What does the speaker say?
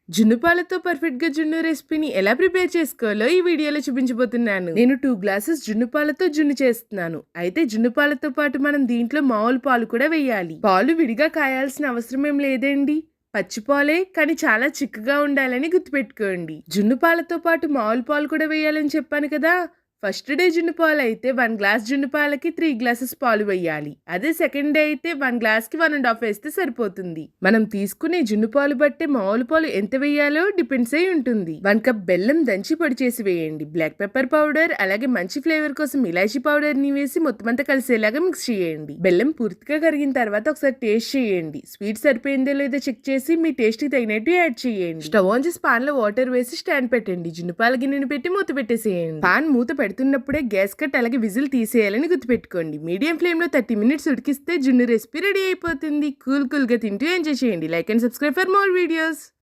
జున్ను పాలతో పర్ఫెక్ట్‌గా జున్ను రెసిపీని ఎలా ప్రిపేర్ చేసుకోవాలో ఈ వీడియోలో చూపించబోతున్నాను. నేను 2 గ్లాసెస్ జున్ను పాలతో జున్ను చేస్తున్నాను. అయితే జున్ను పాలతో పాటు మనం దీంట్లో మామూలు పాలు కూడా వేయాలి. పాలు విడిగా కాయాల్సిన అవసరం ఏం లేదండి. పచ్చి పాలే కానీ చాలా చిక్కగా ఉండాలని గుర్తుపెట్టుకోండి. జున్ను పాలతో పాటు మామూలు పాలు కూడా వేయాలని చెప్పాను కదా! ఫస్ట్ డే జున్ను పాలు అయితే 1 గ్లాస్ జున్ను పాలకి 3 గ్లాసెస్ పాలు వేయాలి. అదే సెకండ్ డే అయితే 1 గ్లాస్‌కి 1 ½ వేస్తే సరిపోతుంది. మనం తీసుకునే జున్ను పాలు బట్టే మామూలు పాలు ఎంత వేయాలో డిపెండ్స్ అయి ఉంటుంది. 1 కప్ బెల్లం దంచి పొడి చేసి వేయండి. బ్లాక్ పెప్పర్ పౌడర్ అలాగే మంచి ఫ్లేవర్ కోసం ఇలాచీ పౌడర్ ని వేసి మొత్తం అంతా కలిసేలాగా మిక్స్ చేయండి. బెల్లం పూర్తిగా కరిగిన తర్వాత ఒకసారి టేస్ట్ చేయండి. స్వీట్ సరిపోయిందో లేదో చెక్ చేసి మీ టేస్ట్ కి తగినట్టు యాడ్ చేయండి. స్టవ్ ఆన్ చేసి పాన్ లో వాటర్ వేసి స్టాండ్ పెట్టండి. జున్ను పాల గిన్నెని పెట్టి మూత పెట్టేసేయండి. పాన్ మూత పెడుతున్నప్పుడే గ్యాస్ కట్ అలాగే విజిల్ తీసేయాలని గుర్తుపెట్టుకోండి. మీడియం ఫ్లేమ్ లో 30 మినిట్స్ ఉడికిస్తే జున్ను రెసిపీ రెడీ అయిపోతుంది. కూల్ గా తింటూ ఎంజాయ్ చేయండి. Like and subscribe for more videos.